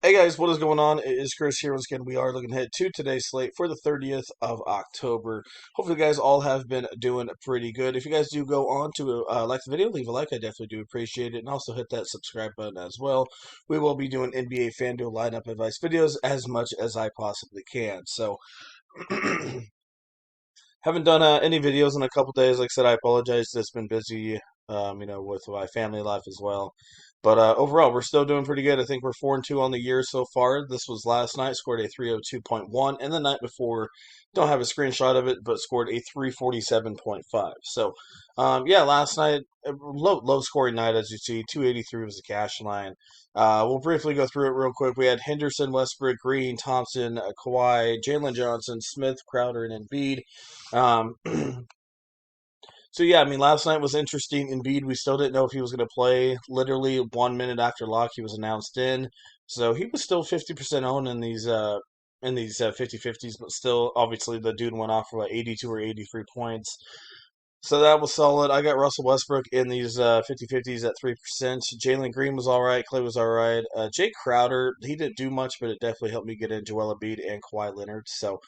Hey guys, what is going on? It is Chris here. Once again, we are looking ahead to today's slate for the 30th of October. Hopefully, you guys all have been doing pretty good. If you guys do go on to like the video, leave a like. I definitely do appreciate it. And also hit that subscribe button as well. We will be doing NBA Fanduel lineup advice videos as much as I possibly can. So, haven't done any videos in a couple days. Like I said, I apologize. It's been busy, with my family life as well. But overall, we're still doing pretty good. I think we're 4-2 on the year so far. This was last night, scored a 302.1, and the night before, don't have a screenshot of it, but scored a 347.5. So, yeah, last night, low scoring night as you see. 283 was the cash line. We'll briefly go through it real quick. We had Henderson, Westbrook, Green, Thompson, Kawhi, Jalen Johnson, Smith, Crowder, and Embiid. Um, so yeah, I mean, last night was interesting. Embiid, we still didn't know if he was going to play. Literally 1 minute after lock, he was announced in. So he was still 50% owned in these 50-50s, but still, obviously, the dude went off for like 82 or 83 points. So that was solid. I got Russell Westbrook in these 50-50s at 3%. Jalen Green was all right. Clay was all right. Jake Crowder, he didn't do much, but it definitely helped me get in Joel Embiid and Kawhi Leonard. So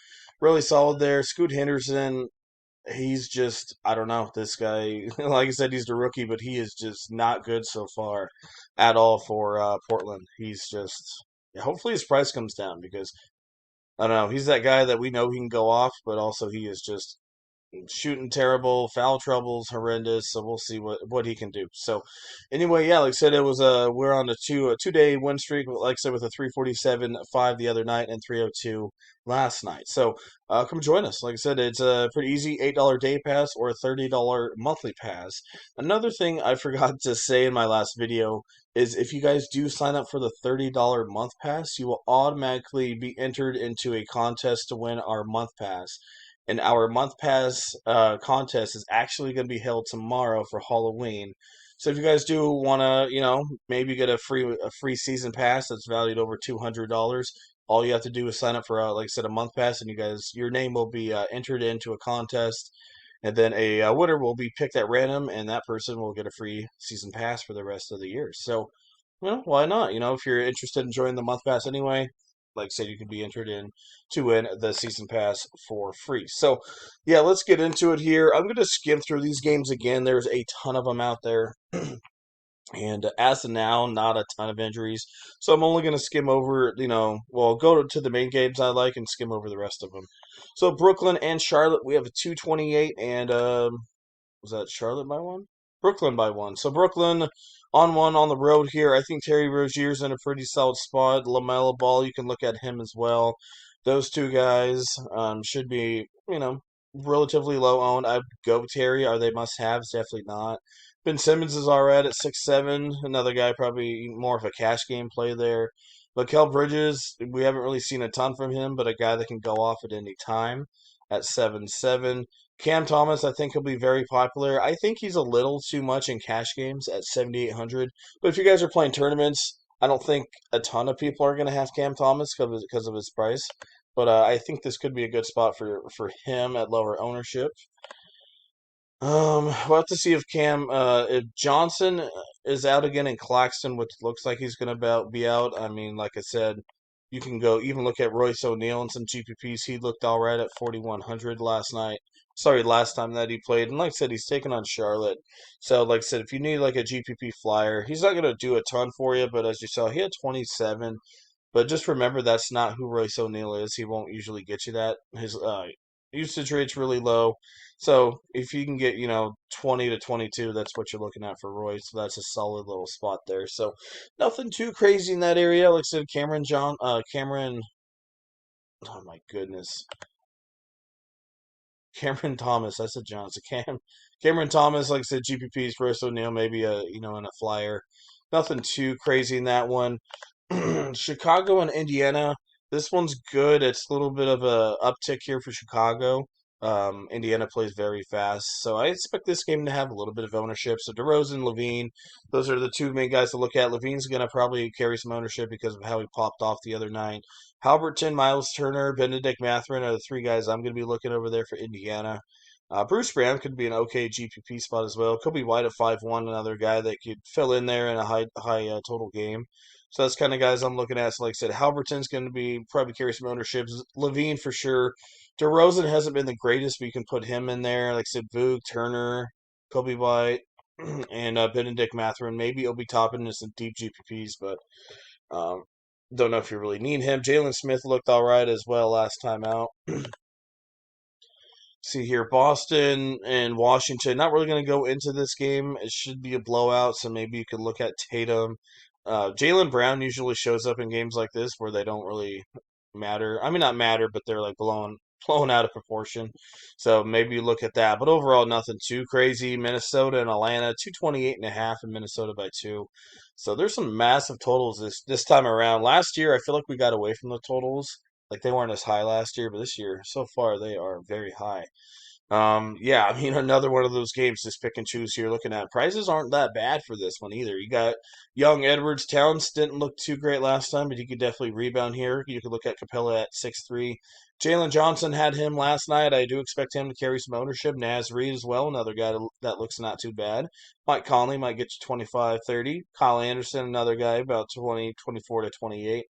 really solid there. Scoot Henderson, he's just, I don't know, this guy. Like I said, he's the rookie, but he is just not good so far at all for Portland. He's just, hopefully his price comes down because I don't know, he's that guy that we know he can go off, but also he is just shooting terrible, foul troubles horrendous. So we'll see what he can do. So anyway, yeah, like I said, it was we're on a 2 day win streak. Like I said, with a 347.5 the other night and 302 last night. So come join us. Like I said, it's a pretty easy $8 day pass or a $30 monthly pass. Another thing I forgot to say in my last video is if you guys do sign up for the $30 month pass, you will automatically be entered into a contest to win our month pass. And our month pass contest is actually going to be held tomorrow for Halloween. So if you guys do want to, maybe get a free season pass that's valued over $200, all you have to do is sign up for, like I said, a month pass, and your name will be entered into a contest, and then a winner will be picked at random, and that person will get a free season pass for the rest of the year. So, why not? If you're interested in joining the month pass anyway, like I said, you can be entered in to win the season pass for free. So, yeah, let's get into it here. I'm going to skim through these games again. There's a ton of them out there. And as of now, not a ton of injuries. So I'm only going to skim over, go to the main games I like and skim over the rest of them. So Brooklyn and Charlotte, we have a 228, and was that Charlotte by one? Brooklyn by one. So Brooklyn on one on the road here. I think Terry Rozier's in a pretty solid spot. LaMelo Ball, you can look at him as well. Those two guys should be, relatively low owned. I'd go Terry. Are they must haves? Definitely not. Ben Simmons is all right at 6'7". Another guy probably more of a cash game play there. Mikal Bridges, we haven't really seen a ton from him, but a guy that can go off at any time at 7'7". Cam Thomas, I think he'll be very popular. I think he's a little too much in cash games at 7,800. But if you guys are playing tournaments, I don't think a ton of people are going to have Cam Thomas because of his price. But I think this could be a good spot for him at lower ownership. We'll have to see if Johnson is out again in Claxton, which looks like he's going to be out. I mean, like I said, you can go even look at Royce O'Neal and some GPPs. He looked all right at 4,100 last night. Sorry, last time that he played. And like I said, he's taking on Charlotte. So, like I said, if you need like a GPP flyer, he's not going to do a ton for you. But as you saw, he had 27. But just remember, that's not who Royce O'Neal is. He won't usually get you that. His usage rate's really low. So if you can get, 20 to 22, that's what you're looking at for Royce. So that's a solid little spot there. So nothing too crazy in that area. Like I said, oh my goodness. Cameron Thomas, I said Johnson. Cameron Thomas, like I said, GPPs, Royce O'Neal, maybe in a flyer. Nothing too crazy in that one. Chicago and Indiana. This one's good. It's a little bit of a uptick here for Chicago. Indiana plays very fast, so I expect this game to have a little bit of ownership. So DeRozan, Levine, those are the two main guys to look at. Levine's going to probably carry some ownership because of how he popped off the other night. Halberton, Miles Turner, Benedict Mathurin are the three guys I'm going to be looking over there for Indiana. Bruce Brown could be an okay GPP spot as well. Kobe White at 5-1, another guy that could fill in there in a high total game. So that's kind of guys I'm looking at. So like I said, Halverton's going to be probably carry some ownership. Levine for sure. DeRozan hasn't been the greatest, but you can put him in there. Like I said, Boog, Turner, Kobe White, and Benedict Mathurin. Maybe Obi Toppin in some deep GPPs, but um, don't know if you really need him. Jalen Smith looked all right as well last time out. See here, Boston and Washington. Not really going to go into this game. It should be a blowout, so maybe you could look at Tatum. Jalen Brown usually shows up in games like this where they don't really matter. I mean, not matter, but they're like blown out of proportion. So maybe you look at that. But overall, nothing too crazy. Minnesota and Atlanta, 228.5 in Minnesota by 2. So there's some massive totals this time around. Last year, I feel like we got away from the totals. Like they weren't as high last year, but this year, so far, they are very high. Yeah, I mean, another one of those games, just pick and choose you're looking at. Prices aren't that bad for this one either. You got young Edwards. Towns didn't look too great last time, but he could definitely rebound here. You could look at Capella at 6'3". Jalen Johnson had him last night. I do expect him to carry some ownership. Naz Reid as well, another guy that looks not too bad. Mike Conley might get you 25, 30. Kyle Anderson, another guy, about 20, 24 to 28.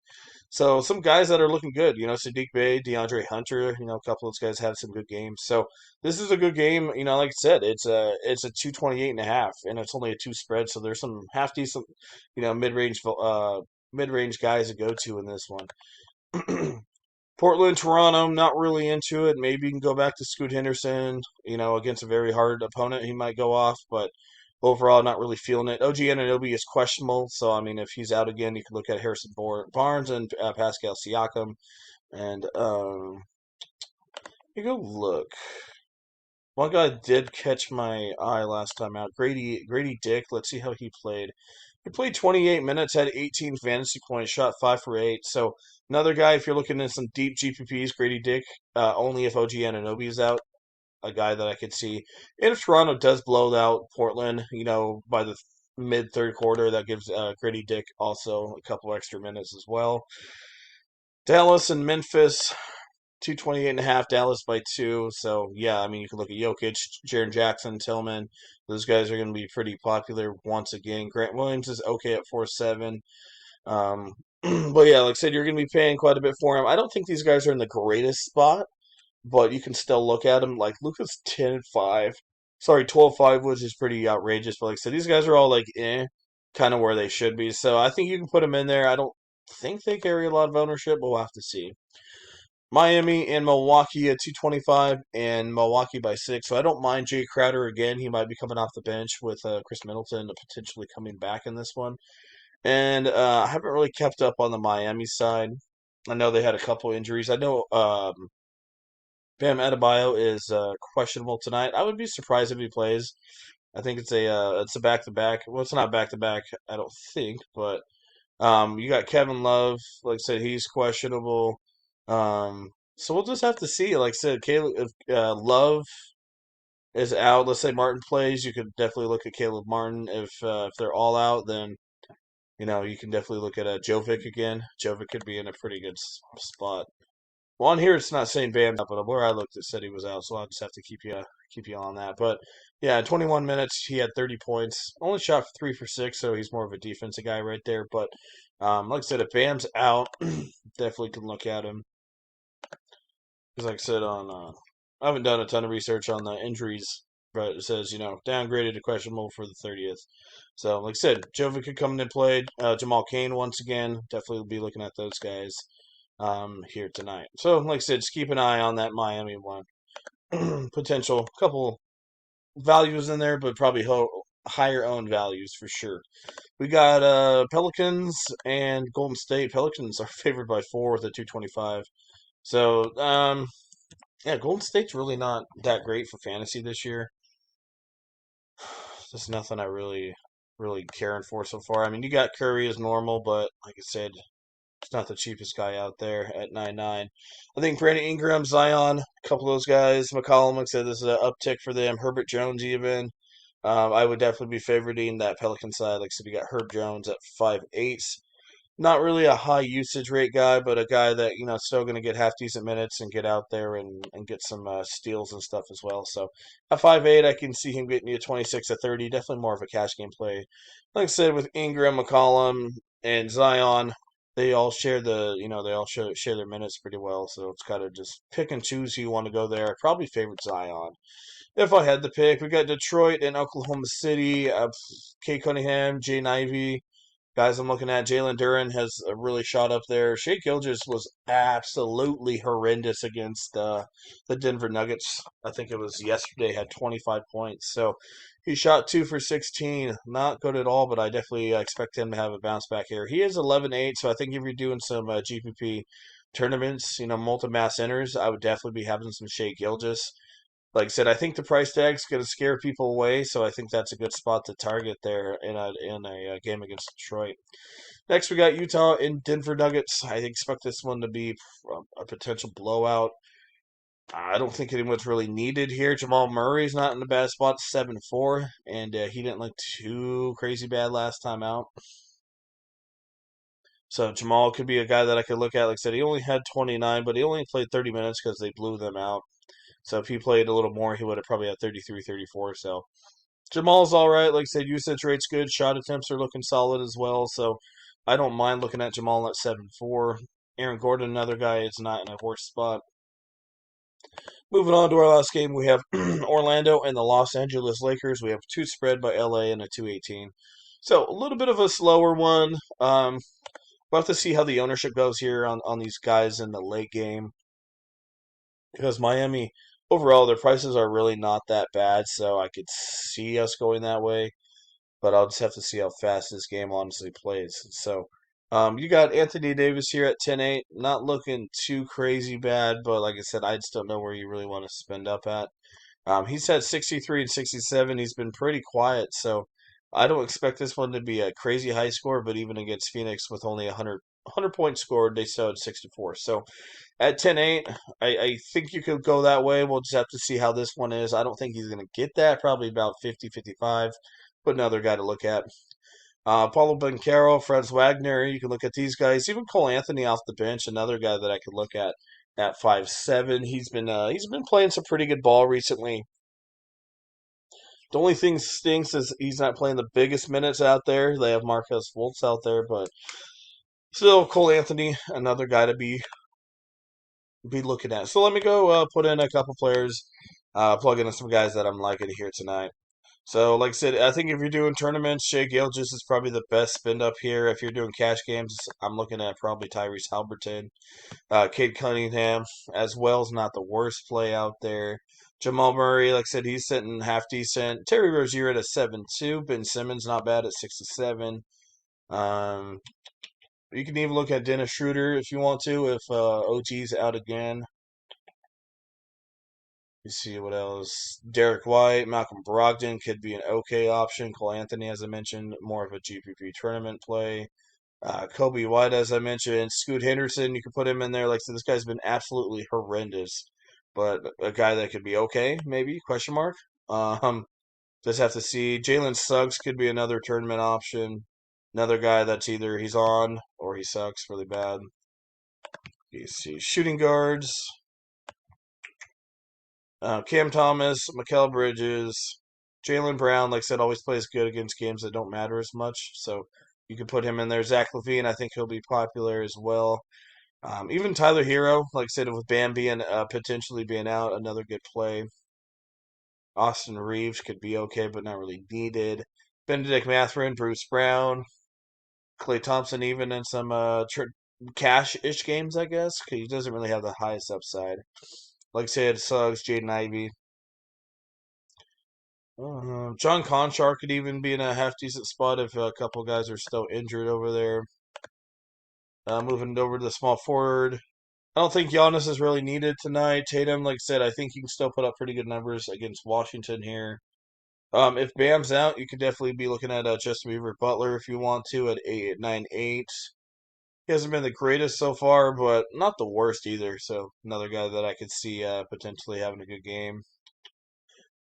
So some guys that are looking good, Sadiq Bey, DeAndre Hunter, a couple of those guys had some good games. So this is a good game. Like I said, it's a 228.5, and it's only a 2 spread. So there's some half decent, mid range guys to go to in this one. Portland, Toronto, not really into it. Maybe you can go back to Scoot Henderson, against a very hard opponent. He might go off, but overall, not really feeling it. OG Anunoby is questionable, so I mean, if he's out again, you can look at Harrison Barnes and Pascal Siakam. And you go look. One guy did catch my eye last time out. Grady Dick. Let's see how he played. He played 28 minutes, had 18 fantasy points, shot 5 for 8. So another guy, if you're looking at some deep GPPs, Grady Dick, only if OG Anunoby is out, a guy that I could see. And if Toronto does blow out Portland, by the mid third quarter, that gives Grady Dick also a couple extra minutes as well. Dallas and Memphis. 228.5, Dallas by 2. So, yeah, I mean, you can look at Jokic, Jaren Jackson, Tillman. Those guys are going to be pretty popular once again. Grant Williams is okay at 4.7. But, yeah, like I said, you're going to be paying quite a bit for him. I don't think these guys are in the greatest spot, but you can still look at them. Like, Luka's 10.5. Sorry, 12.5, which is pretty outrageous. But, like I said, these guys are all, like, kind of where they should be. So, I think you can put them in there. I don't think they carry a lot of ownership, but we'll have to see. Miami and Milwaukee at 225 and Milwaukee by 6. So I don't mind Jay Crowder again. He might be coming off the bench with Chris Middleton potentially coming back in this one. And I haven't really kept up on the Miami side. I know they had a couple injuries. I know Bam Adebayo is questionable tonight. I would be surprised if he plays. I think it's a back to back. Well, it's not back to back. I don't think, but you got Kevin Love. Like I said, he's questionable. So we'll just have to see. Like I said, Caleb, if Love is out, let's say Martin plays, you could definitely look at Caleb Martin. If they're all out, then you can definitely look at Jovic again. Jovic could be in a pretty good spot. Well, on here it's not saying Bam, but where I looked, it said he was out, so I'll just have to keep you on that. But yeah, in 21 minutes he had 30 points, only shot 3 for 6, so he's more of a defensive guy right there. But like I said, if Bam's out, definitely can look at him. Because like I said, I haven't done a ton of research on the injuries, but it says downgraded to questionable for the 30th. So like I said, Jovic could come in and play. Jamal Cain once again, definitely will be looking at those guys here tonight. So like I said, just keep an eye on that Miami one. Potential couple values in there, but probably higher owned values for sure. We got Pelicans and Golden State. Pelicans are favored by 4 with a 225. So, yeah, Golden State's really not that great for fantasy this year. There's nothing I really caring for so far. I mean, you got Curry as normal, but like I said, it's not the cheapest guy out there at 9.9. I think Brandon Ingram, Zion, a couple of those guys. McCollum, like I said, this is an uptick for them. Herbert Jones, even. I would definitely be favoriting that Pelican side. Like I said, you got Herb Jones at 5.8. Not really a high usage rate guy, but a guy that, still going to get half decent minutes and get out there and get some steals and stuff as well. So at 5'8", I can see him getting you 26 to 30. Definitely more of a cash game play. Like I said, with Ingram, McCollum, and Zion, they all share share their minutes pretty well. So it's kind of just pick and choose who you want to go there. I probably favorite Zion. If I had to pick, we got Detroit and Oklahoma City. Kate Cunningham, Jay Ivey. Guys, I'm looking at Jalen Duren has really shot up there. Shea Gilgeous was absolutely horrendous against the Denver Nuggets. I think it was yesterday, had 25 points. So he shot 2 for 16. Not good at all, but I definitely expect him to have a bounce back here. He is 11-8, so I think if you're doing some GPP tournaments, multi-mass enters, I would definitely be having some Shea Gilgeous. Like I said, I think the price tag's going to scare people away, so I think that's a good spot to target there in a game against Detroit. Next, we got Utah and Denver Nuggets. I expect this one to be a potential blowout. I don't think anyone's really needed here. Jamal Murray's not in a bad spot, 7-4, and he didn't look too crazy bad last time out. So Jamal could be a guy that I could look at. Like I said, he only had 29, but he only played 30 minutes because they blew them out. So if he played a little more, he would have probably had 33, 34. So Jamal's all right. Like I said, usage rate's good. Shot attempts are looking solid as well. So I don't mind looking at Jamal at 7-4. Aaron Gordon, another guy, is not in a worse spot. Moving on to our last game, we have Orlando and the Los Angeles Lakers. We have two spread by LA and a 218. So a little bit of a slower one. We'll have to see how the ownership goes here on these guys in the late game. Because Miami, overall, their prices are really not that bad, so I could see us going that way. But I'll just have to see how fast this game honestly plays. So, you got Anthony Davis here at 10-8, not looking too crazy bad, but like I said, I just don't know where you really want to spend up at. He's had 63 and 67. He's been pretty quiet, so I don't expect this one to be a crazy high score, but even against Phoenix with only 100 points scored, they still had 64. So at 10-8, I think you could go that way. We'll just have to see how this one is. I don't think he's going to get that, probably about 50, 55, but another guy to look at. Paulo Banchero, Franz Wagner, you can look at these guys. Even Cole Anthony off the bench, another guy that I could look at 5'7". He's been playing some pretty good ball recently. The only thing stinks is he's not playing the biggest minutes out there. They have Marcus Fultz out there, but still Cole Anthony, another guy to be looking at. So let me go put in a couple players, plug in some guys that I'm liking here tonight. So, like I said, I think if you're doing tournaments, Shea Gilgeous is probably the best spend up here. If you're doing cash games, I'm looking at probably Tyrese Halliburton. Cade Cunningham as well is not the worst play out there. Jamal Murray, like I said, he's sitting half decent. Terry Rozier at a 7-2. Ben Simmons not bad at 67. Um, you can even look at Dennis Schroeder if you want to, if OG's out again. You see what else? Derek White, Malcolm Brogdon could be an okay option. Cole Anthony, as I mentioned, more of a GPP tournament play. Kobe White, as I mentioned, Scoot Henderson, you could put him in there. Like I said, this guy's been absolutely horrendous, but a guy that could be okay, maybe? Question mark. Um, just have to see. Jalen Suggs could be another tournament option. Another guy that's either he's on or he sucks really bad. You see shooting guards. Cam Thomas, Mikal Bridges, Jalen Brown, like I said, always plays good against games that don't matter as much. So you can put him in there. Zach LaVine, I think he'll be popular as well. Even Tyler Hero, like I said, with Bam being potentially being out, another good play. Austin Reeves could be okay, but not really needed. Benedict Mathurin, Bruce Brown, Clay Thompson, even in some cash-ish games, I guess. 'Cause he doesn't really have the highest upside. Like I said, Suggs, Jaden Ivey. John Conchar could even be in a half decent spot if a couple guys are still injured over there. Moving over to the small forward. I don't think Giannis is really needed tonight. Tatum, like I said, I think he can still put up pretty good numbers against Washington here. If Bam's out, you could definitely be looking at Justin Bieber Butler if you want to at 8-9-8. He hasn't been the greatest so far, but not the worst either. So another guy that I could see potentially having a good game.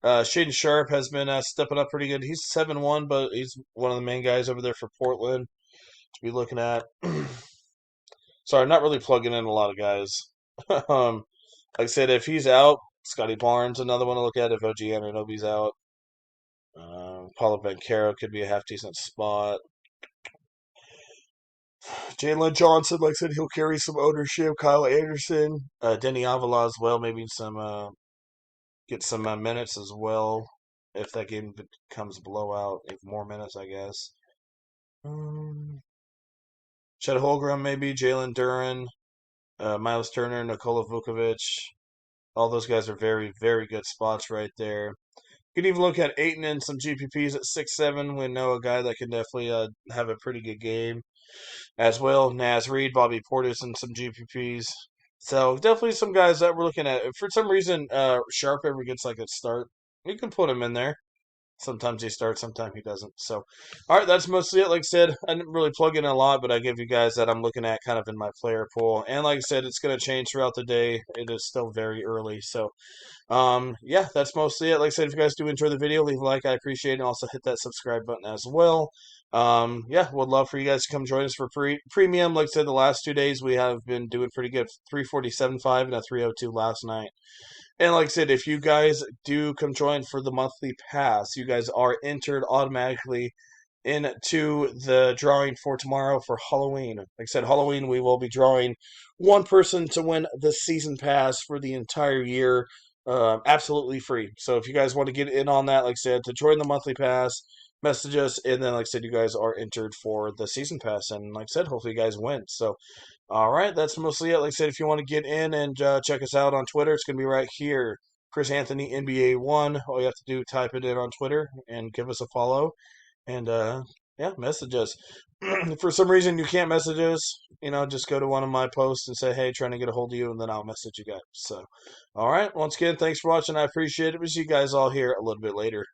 Shaden Sharp has been stepping up pretty good. He's 7-1, but he's one of the main guys over there for Portland. to be looking at. Sorry, I'm not really plugging in a lot of guys. um, like I said, if he's out, Scotty Barnes, another one to look at if OG Anunoby's out. Paulo Banchero could be a half decent spot. Jalen Johnson, like I said, he'll carry some ownership. Kyle Anderson, Denny Avila as well, maybe some get some minutes as well. If that game becomes blowout, if more minutes, I guess. Chet Holmgren, maybe Jalen Duren, Miles Turner, Nikola Vukovic. All those guys are very, very good spots right there. You can even look at Aiton and some GPPs at 6'7". We know a guy that can definitely have a pretty good game as well. Naz Reid, Bobby Portis, and some GPPs. So definitely some guys that we're looking at. If for some reason, Sharp ever gets like a start, we can put him in there. Sometimes he starts, sometimes he doesn't. So, all right, that's mostly it. Like I said, I didn't really plug in a lot, but I give you guys that I'm looking at kind of in my player pool. And like I said, it's going to change throughout the day. It is still very early. So, yeah, that's mostly it. Like I said, if you guys do enjoy the video, leave a like. I appreciate it. And also hit that subscribe button as well. Yeah, would love for you guys to come join us for premium. Like I said, the last 2 days we have been doing pretty good. 347.5 and a 302 last night. And like I said, if you guys do come join for the monthly pass, you guys are entered automatically into the drawing for tomorrow for Halloween. Like I said, Halloween we will be drawing one person to win the season pass for the entire year, absolutely free. So if you guys want to get in on that, like I said, to join the monthly pass, message us, and then like I said, you guys are entered for the season pass, and like I said, hopefully you guys win. So all right, that's mostly it. Like I said, if you want to get in and check us out on Twitter, it's going to be right here. Chris Anthony NBA1. All you have to do, type it in on Twitter and give us a follow. And yeah, message us. If for some reason you can't message us, just go to one of my posts and say, hey, trying to get a hold of you, and then I'll message you guys. So, all right, once again, thanks for watching. I appreciate it. We'll see you guys all here a little bit later.